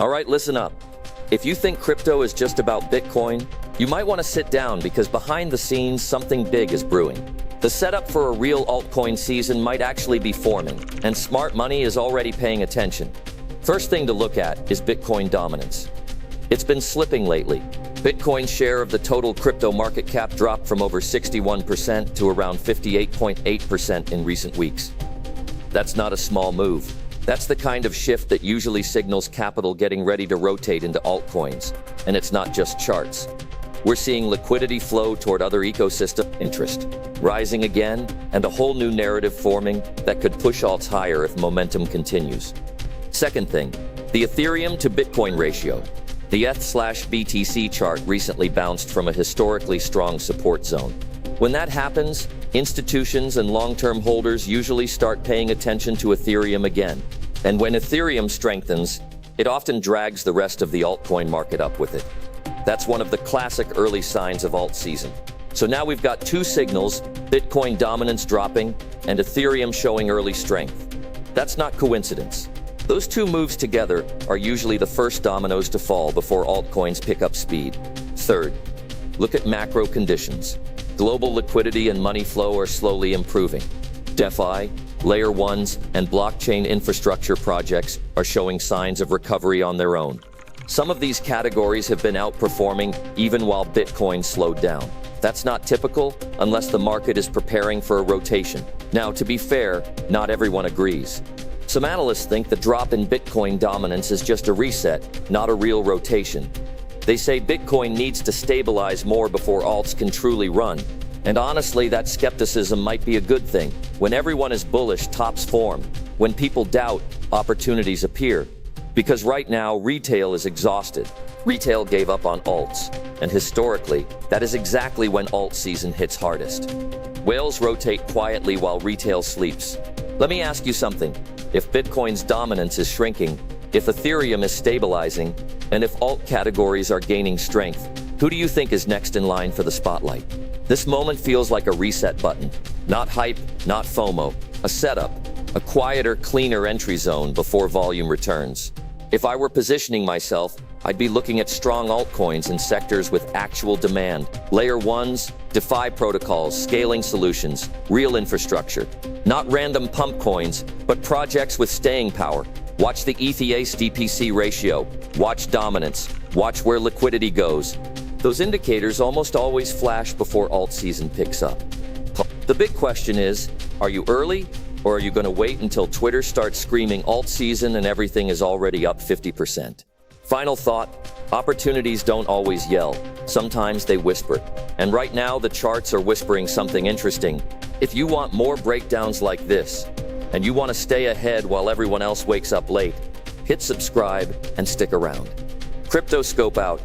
All right, listen up. If you think crypto is just about Bitcoin, you might want to sit down because behind the scenes, something big is brewing. The setup for a real altcoin season might actually be forming, and smart money is already paying attention. First thing to look at is Bitcoin dominance. It's been slipping lately. Bitcoin's share of the total crypto market cap dropped from over 61% to around 58.8% in recent weeks. That's not a small move. That's the kind of shift that usually signals capital getting ready to rotate into altcoins. And it's not just charts. We're seeing liquidity flow toward other ecosystem interest, rising again, and a whole new narrative forming that could push alts higher if momentum continues. Second thing, the Ethereum to Bitcoin ratio. The ETH/BTC chart recently bounced from a historically strong support zone. When that happens, institutions and long-term holders usually start paying attention to Ethereum again. And when Ethereum strengthens, it often drags the rest of the altcoin market up with it. That's one of the classic early signs of alt season. So now we've got two signals, Bitcoin dominance dropping and Ethereum showing early strength. That's not coincidence. Those two moves together are usually the first dominoes to fall before altcoins pick up speed. Third, look at macro conditions. Global liquidity and money flow are slowly improving. DeFi, Layer 1s, and blockchain infrastructure projects are showing signs of recovery on their own. Some of these categories have been outperforming even while Bitcoin slowed down. That's not typical unless the market is preparing for a rotation. Now, to be fair, not everyone agrees. Some analysts think the drop in Bitcoin dominance is just a reset, not a real rotation. They say Bitcoin needs to stabilize more before alts can truly run. And honestly, that skepticism might be a good thing. When everyone is bullish, tops form. When people doubt, opportunities appear. Because right now, retail is exhausted. Retail gave up on alts. And historically, that is exactly when alt season hits hardest. Whales rotate quietly while retail sleeps. Let me ask you something. If Bitcoin's dominance is shrinking, if Ethereum is stabilizing, and if alt categories are gaining strength, who do you think is next in line for the spotlight? This moment feels like a reset button. Not hype, not FOMO. A setup, a quieter, cleaner entry zone before volume returns. If I were positioning myself, I'd be looking at strong altcoins in sectors with actual demand. Layer 1s, DeFi protocols, scaling solutions, real infrastructure. Not random pump coins, but projects with staying power. Watch the ETH/DPC ratio. Watch dominance. Watch where liquidity goes. Those indicators almost always flash before alt season picks up. The big question is, are you early, or are you going to wait until Twitter starts screaming alt season and everything is already up 50%? Final thought, opportunities don't always yell. Sometimes they whisper. And right now the charts are whispering something interesting. If you want more breakdowns like this, and you want to stay ahead while everyone else wakes up late, hit subscribe and stick around. CryptoScope out.